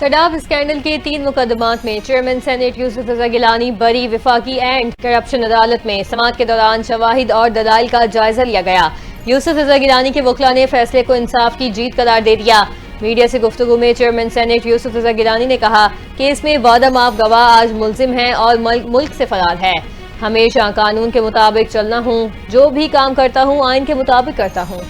تڈاب scandal کے 3 مقدمات میں چیئرمین سینیٹ یوسف رضا گیلانی بری. وفاقی اینڈ کرپشن عدالت میں سماعت کے دوران شواہد اور دلائل کا جائزہ لیا گیا. یوسف رضا گیلانی کے وکلاء نے فیصلے کو انصاف کی جیت قرار دے دیا. میڈیا سے گفتگو میں چیئرمین سینیٹ یوسف رضا گیلانی نے کہا کہ اس میں وعدہ ماف گواہ آج ملزم ہیں اور ملک سے فرار ہے. ہمیشہ قانون کے مطابق چلنا ہوں، جو بھی کام کرتا ہوں آئین کے مطابق کرتا ہوں.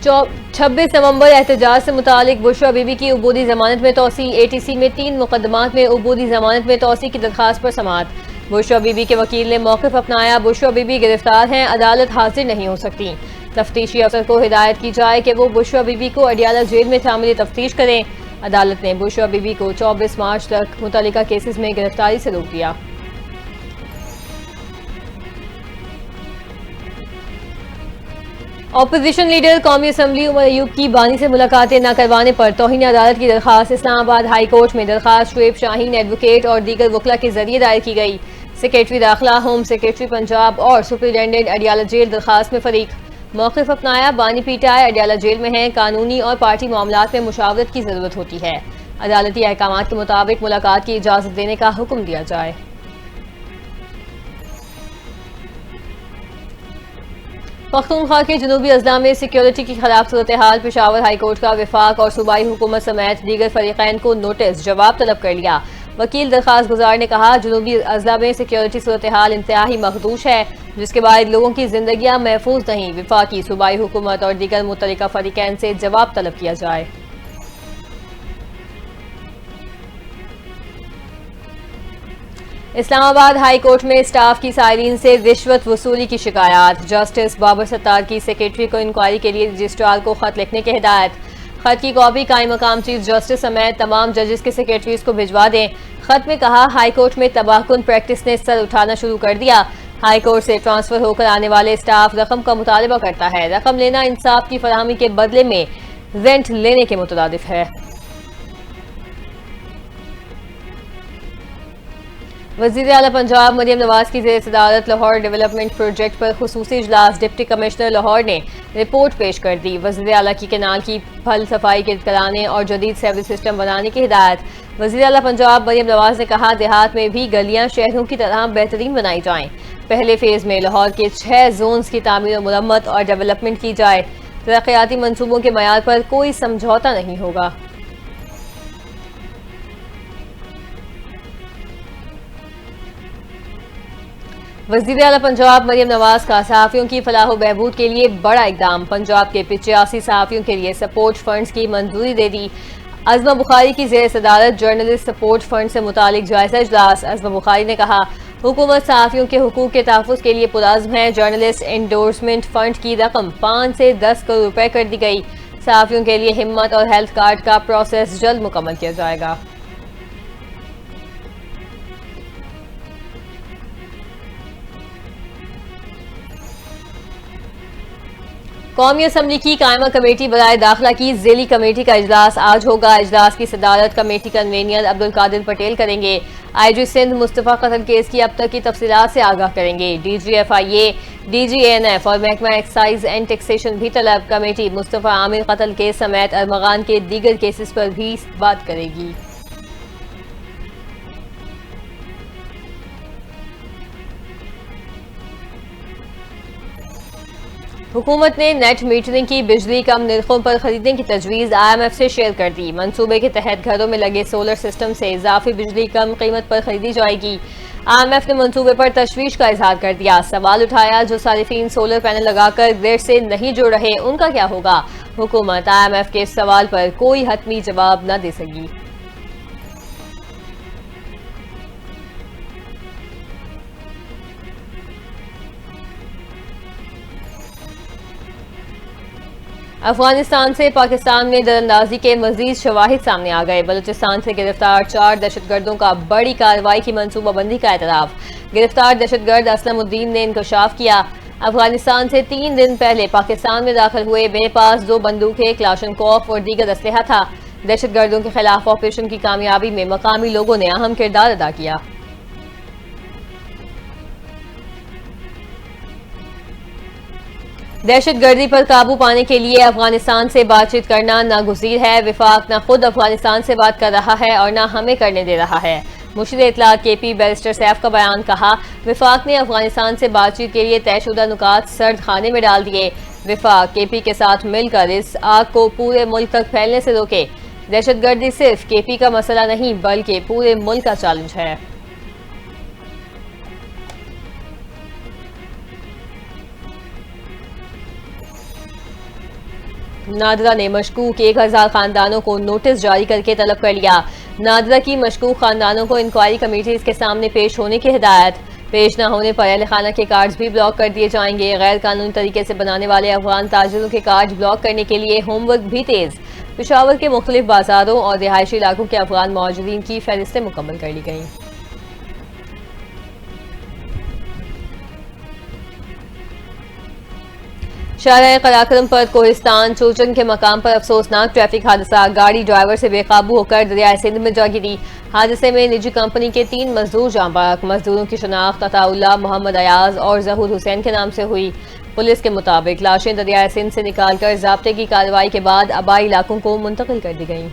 26 نومبر احتجاج سے متعلق بشرا بی بی کی عبودی ضمانت میں توسیع. ATC میں 3 مقدمات میں عبودی ضمانت میں توسیع کی درخواست پر سماعت. بشرا بی بی کے وکیل نے موقف اپنایا. بشرا بی بی گرفتار ہیں، عدالت حاضر نہیں ہو سکتی. تفتیشی افسر کو ہدایت کی جائے کہ وہ بشرا بی بی کو اڈیالہ جیل میں شامل تفتیش کریں. عدالت نے بشرا بی بی کو 24 مارچ تک متعلقہ کیسز میں گرفتاری سے روک دیا. اپوزیشن لیڈر قومی اسمبلی عمر ایوب کی بانی سے ملاقاتیں نہ کروانے پر توہین عدالت کی درخواست اسلام آباد ہائی کورٹ میں. درخواست شعیب شاہین ایڈوکیٹ اور دیگر وکلاء کے ذریعے دائر کی گئی. سیکریٹری داخلہ، ہوم سیکریٹری پنجاب اور سپرنٹینڈنٹ اڈیالہ جیل درخواست میں فریق. موقف اپنایا. بانی پی ٹی آئی اڈیالہ جیل میں ہیں. قانونی اور پارٹی معاملات میں مشاورت کی ضرورت ہوتی ہے. عدالتی احکامات کے مطابق ملاقات کی اجازت دینے کا حکم دیا جائے. پختونخوا کے جنوبی اضلاع میں سیکیورٹی کی خراب صورتحال. پشاور ہائی کورٹ کا وفاق اور صوبائی حکومت سمیت دیگر فریقین کو نوٹس جواب طلب کر لیا. وکیل درخواست گزار نے کہا جنوبی اضلاع میں سیکیورٹی صورتحال انتہائی مخدوش ہے، جس کے بعد لوگوں کی زندگیاں محفوظ نہیں. وفاقی، صوبائی حکومت اور دیگر متعلقہ فریقین سے جواب طلب کیا جائے. اسلام آباد ہائی کورٹ میں اسٹاف کی سائرین سے رشوت وصولی کی شکایات. جسٹس بابر ستار کی سیکریٹری کو انکوائری کے لیے رجسٹرار کو خط لکھنے کی ہدایت. خط کی کاپی قائم مقام چیف جسٹس سمیت تمام ججز کے سیکریٹریز کو بھجوا دیں. خط میں کہا ہائی کورٹ میں تباہ کن پریکٹس نے سر اٹھانا شروع کر دیا. ہائی کورٹ سے ٹرانسفر ہو کر آنے والے اسٹاف رقم کا مطالبہ کرتا ہے. رقم لینا انصاف کی فراہمی کے بدلے میں رینٹ لینے کے مترادف ہے. وزیر اعلیٰ پنجاب مریم نواز کی زیر صدارت لاہور ڈیولپمنٹ پروجیکٹ پر خصوصی اجلاس. ڈپٹی کمشنر لاہور نے رپورٹ پیش کر دی. وزیر اعلیٰ کی کینال کی پھل صفائی کرانے اور جدید سیوریج سسٹم بنانے کی ہدایت. وزیر اعلیٰ پنجاب مریم نواز نے کہا دیہات میں بھی گلیاں شہروں کی طرح بہترین بنائی جائیں. پہلے فیز میں لاہور کے 6 زونز کی تعمیر و مرمت اور ڈیولپمنٹ کی جائے. ترقیاتی منصوبوں کے معیار پر کوئی سمجھوتہ نہیں ہوگا. وزیر اعلیٰ پنجاب مریم نواز کا صحافیوں کی فلاح و بہبود کے لیے بڑا اقدام. پنجاب کے 85 صحافیوں کے لیے سپورٹ فنڈز کی منظوری دے دی. عظمہ بخاری کی زیر صدارت جرنلسٹ سپورٹ فنڈ سے متعلق جائزہ اجلاس. عظمہ بخاری نے کہا حکومت صحافیوں کے حقوق کے تحفظ کے لیے پرعزم ہے. جرنلسٹ انڈورسمنٹ فنڈ کی رقم 5 سے 10 کروڑ روپے کر دی گئی. صحافیوں کے لیے ہمت اور ہیلتھ کارڈ کا پروسیس جلد مکمل کیا جائے گا. قومی اسمبلی کی قائمہ کمیٹی برائے داخلہ کی ذیلی کمیٹی کا اجلاس آج ہوگا. اجلاس کی صدارت کمیٹی کنوینر عبدالقادر پٹیل کریں گے. IG سندھ مصطفیٰ قتل کیس کی اب تک کی تفصیلات سے آگاہ کریں گے. DG FIA، DG ANF اور محکمہ ایکسائز اینڈ ٹیکسیشن بھی طلب. کمیٹی مصطفیٰ عامر قتل کیس سمیت ارمغان کے دیگر کیسز پر بھی بات کرے گی. حکومت نے نیٹ میٹرنگ کی بجلی کم نرخوں پر خریدنے کی تجویز IMF سے شیئر کر دی. منصوبے کے تحت گھروں میں لگے سولر سسٹم سے اضافی بجلی کم قیمت پر خریدی جائے گی. IMF نے منصوبے پر تشویش کا اظہار کر دیا. سوال اٹھایا جو صارفین سولر پینل لگا کر گریڈ سے نہیں جڑ رہے ان کا کیا ہوگا. حکومت IMF کے اس سوال پر کوئی حتمی جواب نہ دے سکی. افغانستان سے پاکستان میں دراندازی کے مزید شواہد سامنے آ گئے. بلوچستان سے گرفتار 4 دہشت گردوں کا بڑی کارروائی کی منصوبہ بندی کا اعتراف. گرفتار دہشت گرد اسلم الدین نے انکشاف کیا. افغانستان سے 3 دن پہلے پاکستان میں داخل ہوئے. میرے پاس 2 بندوقیں، کلاشنکوف اور دیگر اسلحہ تھا. دہشت گردوں کے خلاف آپریشن کی کامیابی میں مقامی لوگوں نے اہم کردار ادا کیا. دہشت گردی پر قابو پانے کے لیے افغانستان سے بات چیت کرنا ناگزیر ہے۔ وفاق نہ خود افغانستان سے بات کر رہا ہے اور نہ ہمیں کرنے دے رہا ہے۔ مرشد اطلاعات کے پی بیرسٹر سیف کا بیان۔ کہا، وفاق نے افغانستان سے بات چیت کے لیے طے شدہ نکات سرد خانے میں ڈال دیے۔ وفاق کے پی کے ساتھ مل کر اس آگ کو پورے ملک تک پھیلنے سے روکے۔ دہشت گردی صرف کے پی کا مسئلہ نہیں بلکہ پورے ملک کا چیلنج ہے۔ نادرا نے مشکوک 1000 خاندانوں کو نوٹس جاری کر کے طلب کر لیا۔ نادرا کی مشکوک خاندانوں کو انکوائری کمیٹیز کے سامنے پیش ہونے کی ہدایت۔ پیش نہ ہونے پر اہل خانہ کے کارڈز بھی بلاک کر دیے جائیں گے۔ غیر قانونی طریقے سے بنانے والے افغان تاجروں کے کارڈز بلاک کرنے کے لیے ہوم ورک بھی تیز۔ پشاور کے مختلف بازاروں اور رہائشی علاقوں کے افغان مہاجرین کی فہرستیں مکمل کر لی گئیں۔ شاہراہ قراقرم پر کوہستان چوچن کے مقام پر افسوسناک ٹریفک حادثہ۔ گاڑی ڈرائیور سے بے قابو ہو کر دریائے سندھ میں جا گری۔ حادثے میں نجی کمپنی کے 3 مزدور جاں بحق۔ مزدوروں کی شناخت عطا اللہ، محمد ایاز اور ظہور حسین کے نام سے ہوئی۔ پولیس کے مطابق لاشیں دریائے سندھ سے نکال کر ضابطے کی کارروائی کے بعد آبائی علاقوں کو منتقل کر دی گئیں۔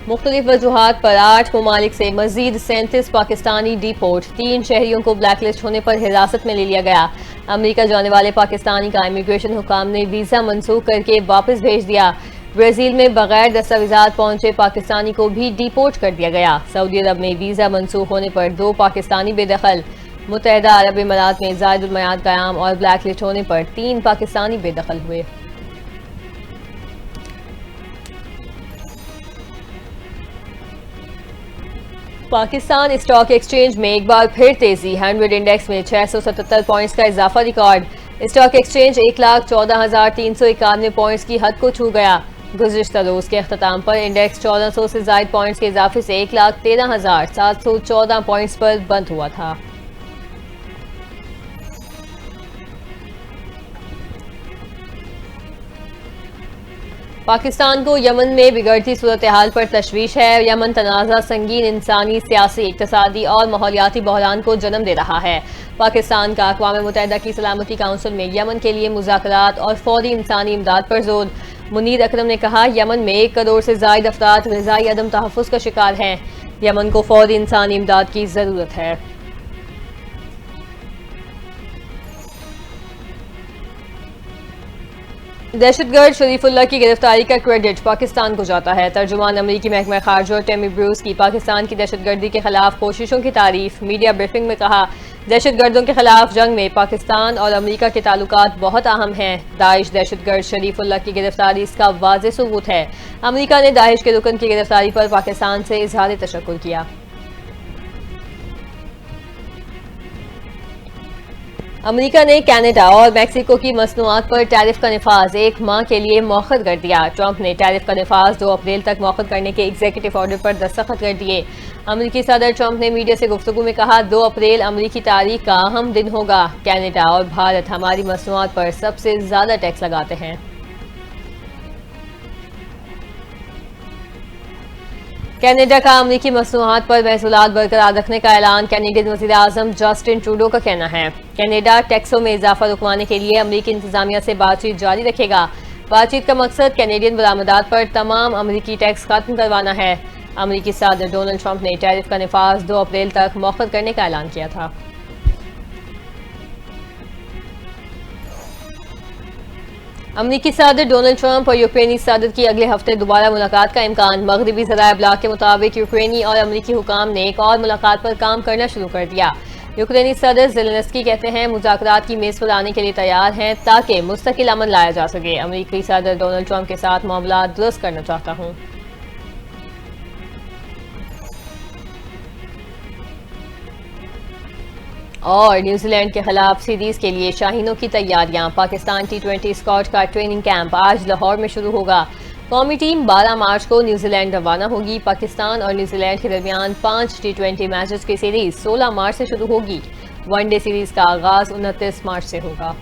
مختلف وجوہات پر 8 ممالک سے مزید 37 پاکستانی ڈی پورٹ۔ 3 شہریوں کو بلیک لسٹ ہونے پر حراست میں لے لیا گیا۔ امریکہ جانے والے پاکستانی کا امیگریشن حکام نے ویزا منسوخ کر کے واپس بھیج دیا۔ برازیل میں بغیر دستاویزات پہنچے پاکستانی کو بھی ڈی پورٹ کر دیا گیا۔ سعودی عرب میں ویزا منسوخ ہونے پر 2 پاکستانی بے دخل۔ متحدہ عرب امارات میں زائد المیعاد قیام اور بلیک لسٹ ہونے پر 3 پاکستانی بے دخل ہوئے۔ پاکستان اسٹاک ایکسچینج میں ایک بار پھر تیزی۔ 100 انڈیکس میں 677 پوائنٹس کا اضافہ ریکارڈ۔ اسٹاک ایکسچینج 1,14,391 پوائنٹس کی حد کو چھو گیا۔ گزشتہ روز کے اختتام پر انڈیکس 1400 سے زائد پوائنٹس کے اضافے سے 1,13,714 پوائنٹس پر بند ہوا تھا۔ پاکستان کو یمن میں بگڑتی صورتحال پر تشویش ہے۔ یمن تنازع سنگین انسانی، سیاسی، اقتصادی اور ماحولیاتی بحران کو جنم دے رہا ہے۔ پاکستان کا اقوام متحدہ کی سلامتی کونسل میں یمن کے لیے مذاکرات اور فوری انسانی امداد پر زور۔ منیر اکرم نے کہا، یمن میں 1 کروڑ سے زائد افراد غذائی عدم تحفظ کا شکار ہیں۔ یمن کو فوری انسانی امداد کی ضرورت ہے۔ دہشت گرد شریف اللہ کی گرفتاری کا کریڈٹ پاکستان کو جاتا ہے۔ ترجمان امریکی محکمہ خارجہ ٹیمی بروس کی پاکستان کی دہشت گردی کے خلاف کوششوں کی تعریف۔ میڈیا بریفنگ میں کہا، دہشت گردوں کے خلاف جنگ میں پاکستان اور امریکہ کے تعلقات بہت اہم ہیں۔ داعش دہشت گرد شریف اللہ کی گرفتاری اس کا واضح ثبوت ہے۔ امریکہ نے داعش کے رکن کی گرفتاری پر پاکستان سے اظہار تشکر کیا۔ امریکہ نے کینیڈا اور میکسیکو کی مصنوعات پر ٹیرف کا نفاذ 1 ماہ کے لیے مؤخر کر دیا۔ ٹرمپ نے ٹیرف کا نفاذ 2 اپریل تک مؤخر کرنے کے ایگزیکٹو آرڈر پر دستخط کر دیے۔ امریکی صدر ٹرمپ نے میڈیا سے گفتگو میں کہا، 2 اپریل امریکی تاریخ کا اہم دن ہوگا۔ کینیڈا اور بھارت ہماری مصنوعات پر سب سے زیادہ ٹیکس لگاتے ہیں۔ کینیڈا کا امریکی مصنوعات پر محصولات برقرار رکھنے کا اعلان۔ کینیڈین وزیر اعظم جسٹن ٹروڈو کا کہنا ہے، کینیڈا ٹیکسوں میں اضافہ رکوانے کے لیے امریکی انتظامیہ سے بات چیت جاری رکھے گا۔ بات چیت کا مقصد کینیڈین برآمدات پر تمام امریکی ٹیکس ختم کروانا ہے۔ امریکی صدر ڈونلڈ ٹرمپ نے ٹیرف کا نفاذ 2 اپریل تک مؤخر کرنے کا اعلان کیا تھا۔ امریکی صدر ڈونلڈ ٹرمپ اور یوکرینی صدر کی اگلے ہفتے دوبارہ ملاقات کا امکان۔ مغربی ذرائع ابلاغ کے مطابق یوکرینی اور امریکی حکام نے ایک اور ملاقات پر کام کرنا شروع کر دیا۔ یوکرینی صدر زیلنسکی کہتے ہیں، مذاکرات کی میز پر آنے کے لیے تیار ہیں تاکہ مستقل امن لایا جا سکے۔ امریکی صدر ڈونلڈ ٹرمپ کے ساتھ معاملات درست کرنا چاہتا ہوں۔ اور نیوزی لینڈ کے خلاف سیریز کے لیے شاہینوں کی تیاریاں۔ پاکستان T20 اسکواڈ کا ٹریننگ کیمپ آج لاہور میں شروع ہوگا۔ قومی ٹیم 12 مارچ کو نیوزی لینڈ روانہ ہوگی۔ پاکستان اور نیوزی لینڈ کے درمیان 5 T20 میچز کی سیریز 16 مارچ سے شروع ہوگی۔ ون ڈے سیریز کا آغاز 29 مارچ سے ہوگا۔